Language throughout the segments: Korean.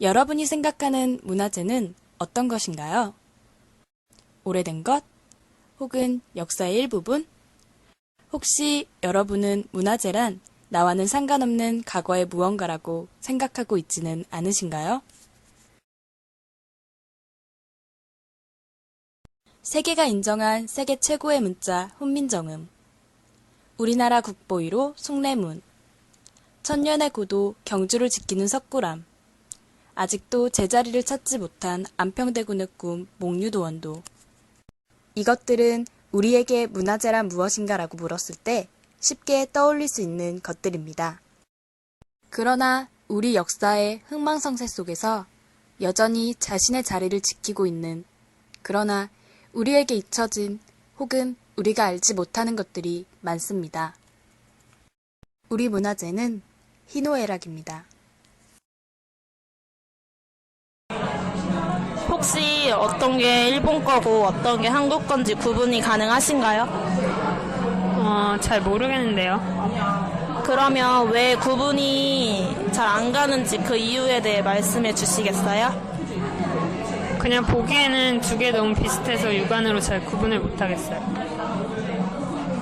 여러분이 생각하는 문화재는 어떤 것인가요? 오래된 것? 혹은 역사의 일부분? 혹시 여러분은 문화재란 나와는 상관없는 과거의 무언가라고 생각하고 있지는 않으신가요? 세계가 인정한 세계 최고의 문자 훈민정음, 우리나라 국보 1호 숭례문, 천년의 고도 경주를 지키는 석굴암, 아직도 제자리를 찾지 못한 안평대군의 꿈 목류도원도. 이것들은 우리에게 문화재란 무엇인가라고 물었을 때 쉽게 떠올릴 수 있는 것들입니다. 그러나 우리 역사의 흥망성쇠 속에서 여전히 자신의 자리를 지키고 있는, 그러나 우리에게 잊혀진 혹은 우리가 알지 못하는 것들이 많습니다. 우리 문화재는 희노애락입니다. 혹시 어떤 게 일본 거고 어떤 게 한국 건지 구분이 가능하신가요? 잘 모르겠는데요. 그러면 왜 구분이 잘 안 가는지 그 이유에 대해 말씀해 주시겠어요? 그냥 보기에는 두 개 너무 비슷해서 육안으로 잘 구분을 못하겠어요.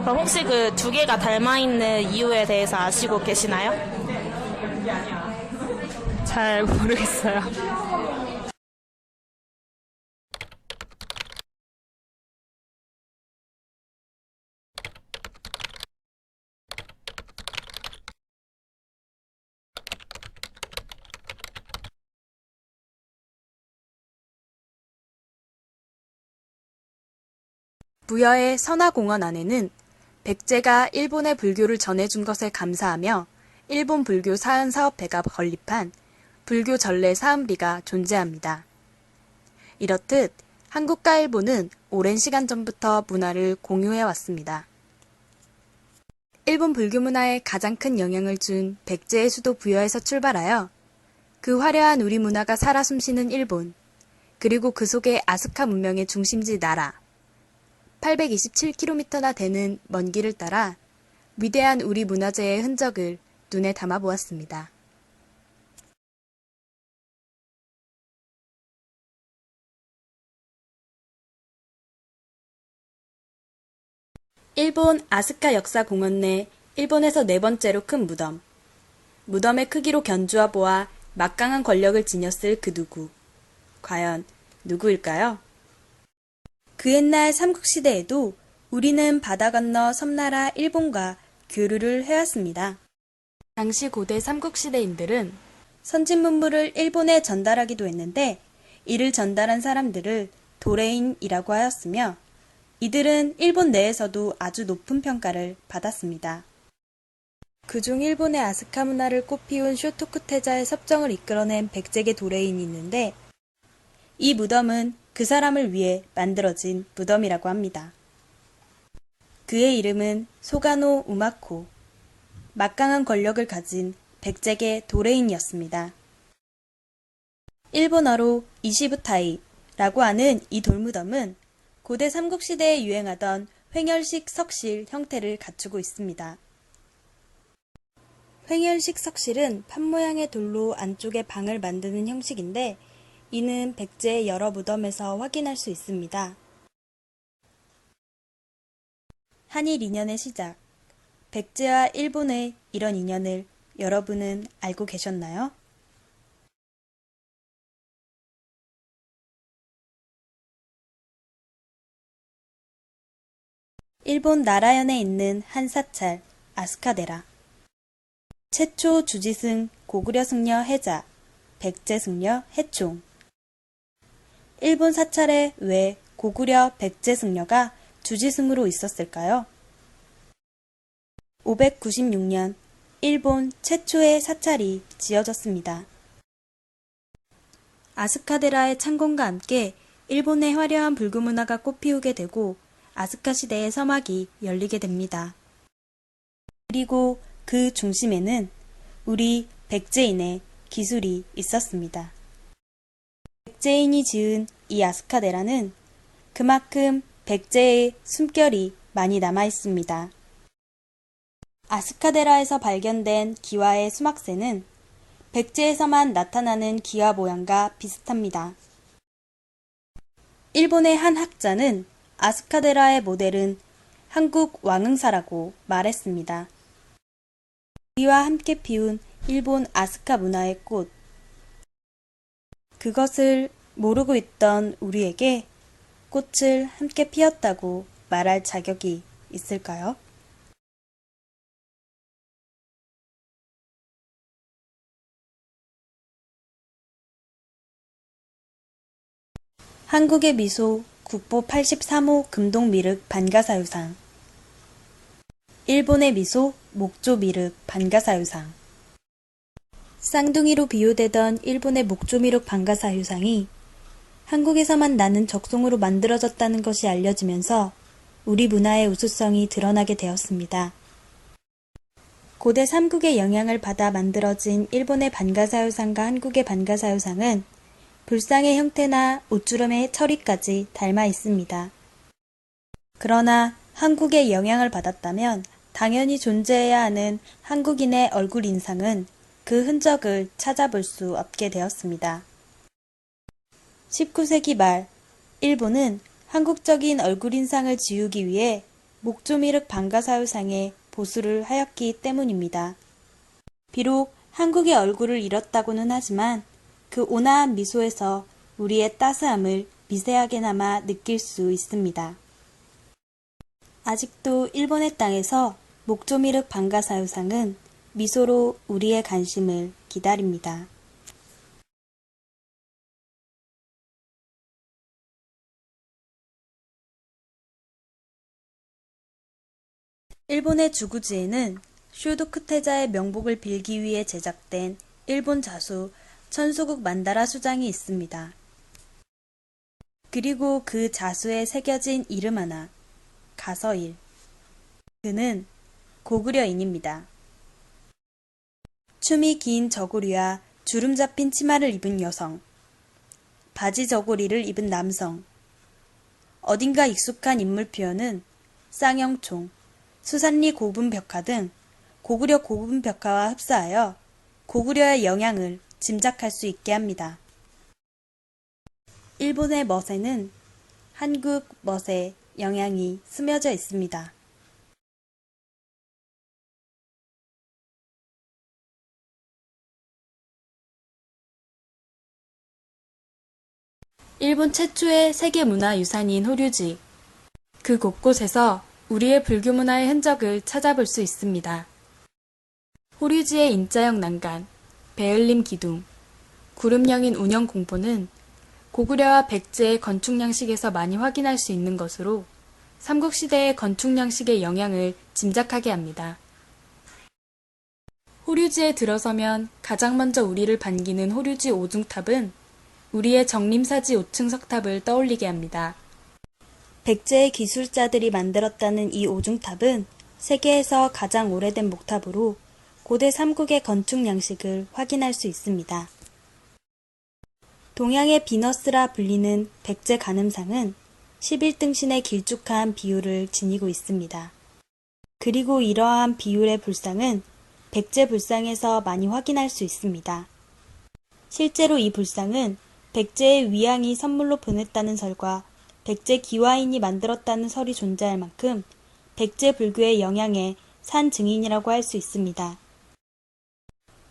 그럼 혹시 그 두 개가 닮아 있는 이유에 대해서 아시고 계시나요? 잘 모르겠어요. 부여의 선화공원 안에는 백제가 일본의 불교를 전해준 것에 감사하며 일본 불교 사은사업회가 건립한 불교 전래 사은비가 존재합니다. 이렇듯 한국과 일본은 오랜 시간 전부터 문화를 공유해왔습니다. 일본 불교 문화에 가장 큰 영향을 준 백제의 수도 부여에서 출발하여 그 화려한 우리 문화가 살아 숨쉬는 일본, 그리고 그 속에 아스카 문명의 중심지 나라, 827km나 되는 먼 길을 따라 위대한 우리 문화재의 흔적을 눈에 담아보았습니다. 일본 아스카 역사공원 내 일본에서 네 번째로 큰 무덤. 무덤의 크기로 견주어 보아 막강한 권력을 지녔을 그 누구. 과연 누구일까요? 그 옛날 삼국시대에도 우리는 바다 건너 섬나라 일본과 교류를 해왔습니다. 당시 고대 삼국시대인들은 선진 문물을 일본에 전달하기도 했는데 이를 전달한 사람들을 도레인이라고 하였으며 이들은 일본 내에서도 아주 높은 평가를 받았습니다. 그중 일본의 아스카 문화를 꽃피운 쇼토쿠테자의 섭정을 이끌어낸 백제계 도레인이 있는데 이 무덤은 그 사람을 위해 만들어진 무덤이라고 합니다. 그의 이름은 소가노 우마코, 막강한 권력을 가진 백제계 도레인이었습니다. 일본어로 이시부타이라고 하는 이 돌무덤은 고대 삼국시대에 유행하던 횡혈식 석실 형태를 갖추고 있습니다. 횡혈식 석실은 판 모양의 돌로 안쪽에 방을 만드는 형식인데 이는 백제의 여러 무덤에서 확인할 수 있습니다. 한일 인연의 시작, 백제와 일본의 이런 인연을 여러분은 알고 계셨나요? 일본 나라현에 있는 한 사찰, 아스카데라. 최초 주지승 고구려 승려 해자, 백제 승려 해총. 일본 사찰에 왜 고구려 백제 승려가 주지승으로 있었을까요? 596년 일본 최초의 사찰이 지어졌습니다. 아스카데라의 창건과 함께 일본의 화려한 불교 문화가 꽃피우게 되고 아스카 시대의 서막이 열리게 됩니다. 그리고 그 중심에는 우리 백제인의 기술이 있었습니다. 백제인이 지은 이 아스카데라는 그만큼 백제의 숨결이 많이 남아 있습니다. 아스카데라에서 발견된 기와의 수막새는 백제에서만 나타나는 기와 모양과 비슷합니다. 일본의 한 학자는 아스카데라의 모델은 한국 왕응사라고 말했습니다. 우리와 함께 피운 일본 아스카 문화의 꽃. 그것을 모르고 있던 우리에게 꽃을 함께 피웠다고 말할 자격이 있을까요? 한국의 미소 국보 83호 금동미륵 반가사유상. 일본의 미소 목조미륵 반가사유상. 쌍둥이로 비유되던 일본의 목조미륵 반가사유상이 한국에서만 나는 적송으로 만들어졌다는 것이 알려지면서 우리 문화의 우수성이 드러나게 되었습니다. 고대 삼국의 영향을 받아 만들어진 일본의 반가사유상과 한국의 반가사유상은 불상의 형태나 옷주름의 처리까지 닮아 있습니다. 그러나 한국의 영향을 받았다면 당연히 존재해야 하는 한국인의 얼굴 인상은 그 흔적을 찾아볼 수 없게 되었습니다. 19세기 말 일본은 한국적인 얼굴 인상을 지우기 위해 목조미륵 반가사유상에 보수를 하였기 때문입니다. 비록 한국의 얼굴을 잃었다고는 하지만 그 온화한 미소에서 우리의 따스함을 미세하게나마 느낄 수 있습니다. 아직도 일본의 땅에서 목조미륵 반가사유상은 미소로 우리의 관심을 기다립니다. 일본의 주구지에는 쇼도쿠테자의 명복을 빌기 위해 제작된 일본 자수 천수국 만다라 수장이 있습니다. 그리고 그 자수에 새겨진 이름 하나, 가서일. 그는 고구려인입니다. 춤이 긴 저고리와 주름 잡힌 치마를 입은 여성, 바지 저고리를 입은 남성, 어딘가 익숙한 인물 표현은 쌍영총, 수산리 고분 벽화 등 고구려 고분 벽화와 흡사하여 고구려의 영향을 짐작할 수 있게 합니다. 일본의 멋에는 한국 멋의 영향이 스며져 있습니다. 일본 최초의 세계문화유산인 호류지. 그 곳곳에서 우리의 불교 문화의 흔적을 찾아볼 수 있습니다. 호류지의 인자형 난간, 베을림 기둥, 구름형인 운영 공포는 고구려와 백제의 건축 양식에서 많이 확인할 수 있는 것으로 삼국시대의 건축 양식의 영향을 짐작하게 합니다. 호류지에 들어서면 가장 먼저 우리를 반기는 호류지 오중탑은 우리의 정림사지 5층 석탑을 떠올리게 합니다. 백제의 기술자들이 만들었다는 이 오중탑은 세계에서 가장 오래된 목탑으로 고대 삼국의 건축 양식을 확인할 수 있습니다. 동양의 비너스라 불리는 백제 간음상은 11등신의 길쭉한 비율을 지니고 있습니다. 그리고 이러한 비율의 불상은 백제 불상에서 많이 확인할 수 있습니다. 실제로 이 불상은 백제의 위양이 선물로 보냈다는 설과 백제 기와인이 만들었다는 설이 존재할 만큼 백제 불교의 영향의 산 증인이라고 할 수 있습니다.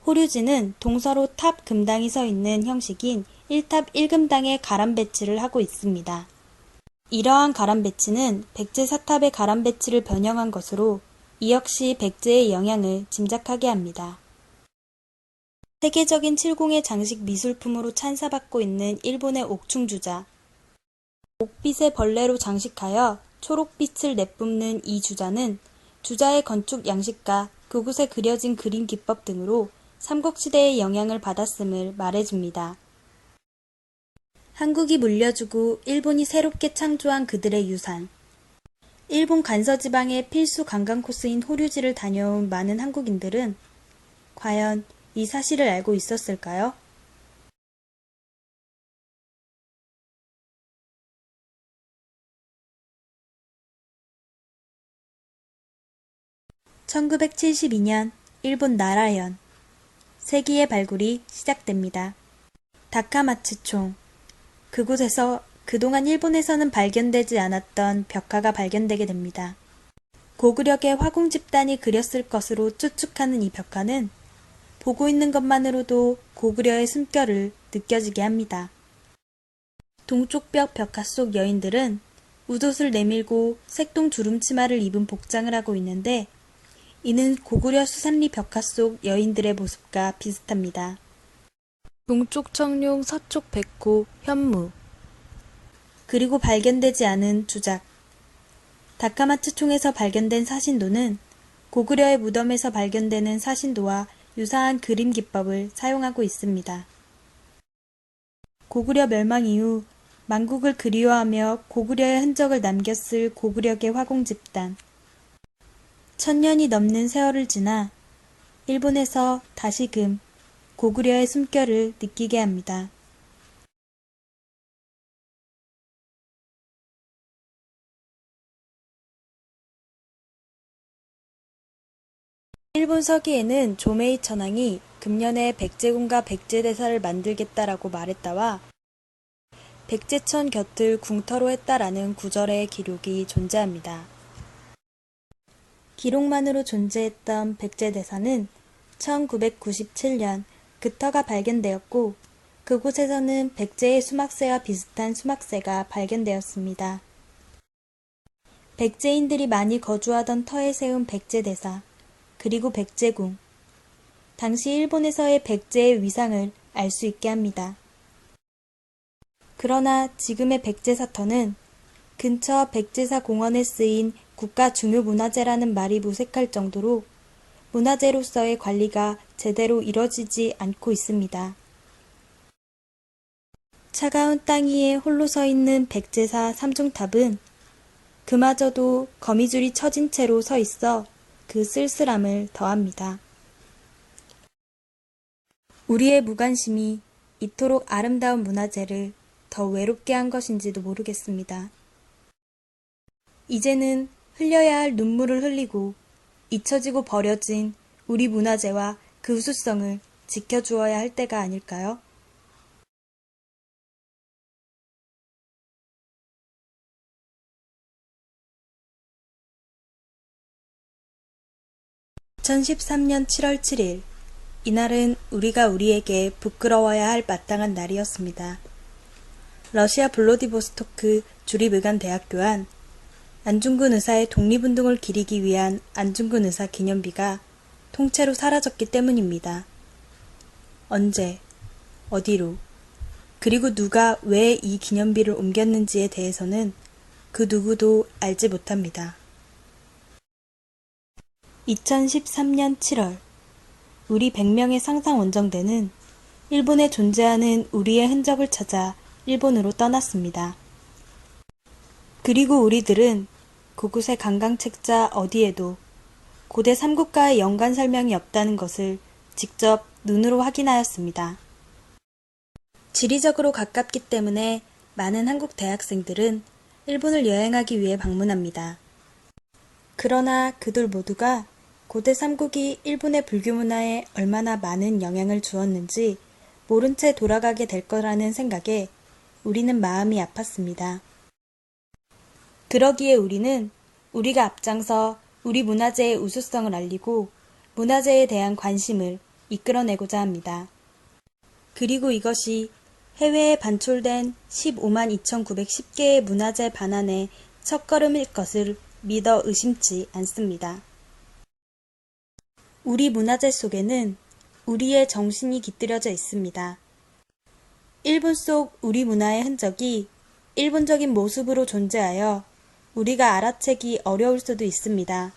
호류지는 동서로 탑 금당이 서 있는 형식인 1탑 1금당의 가람 배치를 하고 있습니다. 이러한 가람 배치는 백제 사탑의 가람 배치를 변형한 것으로 이 역시 백제의 영향을 짐작하게 합니다. 세계적인 칠공의 장식 미술품으로 찬사받고 있는 일본의 옥충주자. 옥빛의 벌레로 장식하여 초록빛을 내뿜는 이 주자는 주자의 건축 양식과 그곳에 그려진 그림 기법 등으로 삼국시대의 영향을 받았음을 말해줍니다. 한국이 물려주고 일본이 새롭게 창조한 그들의 유산. 일본 간서지방의 필수 관광 코스인 호류지를 다녀온 많은 한국인들은 과연 이 사실을 알고 있었을까요? (1972년) 일본 나라현 세기의 발굴이 시작됩니다. 다카마츠총. 그곳에서 그동안 일본에서는 발견되지 않았던 벽화가 발견되게 됩니다. 고구려의 화공 집단이 그렸을 것으로 추측하는 이 벽화는 보고 있는 것만으로도 고구려의 숨결을 느껴지게 합니다. 동쪽벽 벽화 속 여인들은 웃옷을 내밀고 색동 주름치마를 입은 복장을 하고 있는데 이는 고구려 수산리 벽화 속 여인들의 모습과 비슷합니다. 동쪽 청룡, 서쪽 백호, 현무. 그리고 발견되지 않은 주작. 다카마츠 총에서 발견된 사신도는 고구려의 무덤에서 발견되는 사신도와 유사한 그림 기법을 사용하고 있습니다. 고구려 멸망 이후 만국을 그리워하며 고구려의 흔적을 남겼을 고구려의 화공 집단. 1000년이 넘는 세월을 지나 일본에서 다시금 고구려의 숨결을 느끼게 합니다. 일본 서기에는 조메이 천황이 금년에 백제군과 백제대사를 만들겠다라고 말했다와 백제천 곁을 궁터로 했다라는 구절의 기록이 존재합니다. 기록만으로 존재했던 백제대사는 1997년 그 터가 발견되었고 그곳에서는 백제의 수막새와 비슷한 수막새가 발견되었습니다. 백제인들이 많이 거주하던 터에 세운 백제대사 그리고 백제궁. 당시 일본에서의 백제의 위상을 알 수 있게 합니다. 그러나 지금의 백제사터는 근처 백제사 공원에 쓰인 국가 중요문화재라는 말이 무색할 정도로 문화재로서의 관리가 제대로 이뤄지지 않고 있습니다. 차가운 땅 위에 홀로 서 있는 백제사 삼중탑은 그마저도 거미줄이 쳐진 채로 서 있어 그 쓸쓸함을 더합니다. 우리의 무관심이 이토록 아름다운 문화재를 더 외롭게 한 것인지도 모르겠습니다. 이제는 흘려야 할 눈물을 흘리고 잊혀지고 버려진 우리 문화재와 그 우수성을 지켜주어야 할 때가 아닐까요? (2013년 7월 7일) 이날은 우리가 우리에게 부끄러워야 할 마땅한 날이었습니다. 러시아 블라디보스토크 주립의관대학교 안 안중근 의사의 독립운동을 기리기 위한 안중근 의사 기념비가 통째로 사라졌기 때문입니다. 언제, 어디로, 그리고 누가 왜 이 기념비를 옮겼는지에 대해서는 그 누구도 알지 못합니다. 2013년 7월 우리 100명의 상상 원정대는 일본에 존재하는 우리의 흔적을 찾아 일본으로 떠났습니다. 그리고 우리들은 그곳의 관광책자 어디에도 고대 삼국가의 연관 설명이 없다는 것을 직접 눈으로 확인하였습니다. 지리적으로 가깝기 때문에 많은 한국 대학생들은 일본을 여행하기 위해 방문합니다. 그러나 그들 모두가 고대 삼국이 일본의 불교 문화에 얼마나 많은 영향을 주었는지 모른 채 돌아가게 될 거라는 생각에 우리는 마음이 아팠습니다. 그러기에 우리는 우리가 앞장서 우리 문화재의 우수성을 알리고 문화재에 대한 관심을 이끌어내고자 합니다. 그리고 이것이 해외에 반출된 15만 2,910개의 문화재 반환의 첫걸음일 것을 믿어 의심치 않습니다. 우리 문화재 속에는 우리의 정신이 깃들여져 있습니다. 일본 속 우리 문화의 흔적이 일본적인 모습으로 존재하여 우리가 알아채기 어려울 수도 있습니다.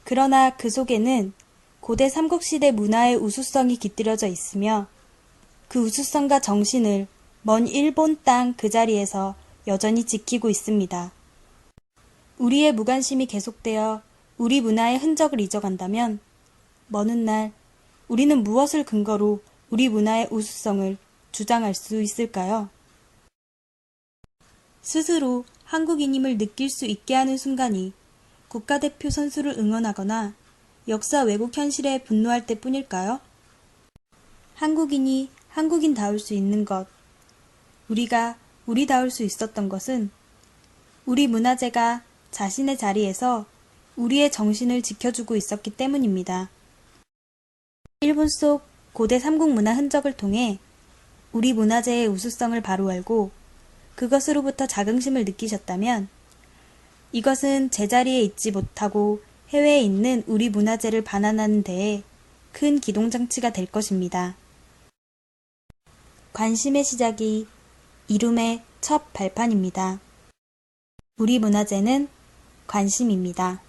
그러나 그 속에는 고대 삼국시대 문화의 우수성이 깃들여져 있으며 그 우수성과 정신을 먼 일본 땅 그 자리에서 여전히 지키고 있습니다. 우리의 무관심이 계속되어 우리 문화의 흔적을 잊어간다면 먼 훗날 우리는 무엇을 근거로 우리 문화의 우수성을 주장할 수 있을까요? 스스로 한국인임을 느낄 수 있게 하는 순간이 국가대표 선수를 응원하거나 역사 왜곡 현실에 분노할 때뿐일까요? 한국인이 한국인다울 수 있는 것, 우리가 우리다울 수 있었던 것은 우리 문화재가 자신의 자리에서 우리의 정신을 지켜주고 있었기 때문입니다. 일본 속 고대 삼국문화 흔적을 통해 우리 문화재의 우수성을 바로 알고 그것으로부터 자긍심을 느끼셨다면 이것은 제자리에 있지 못하고 해외에 있는 우리 문화재를 반환하는 데에 큰 기동장치가 될 것입니다. 관심의 시작이 이룸의 첫 발판입니다. 우리 문화재는 관심입니다.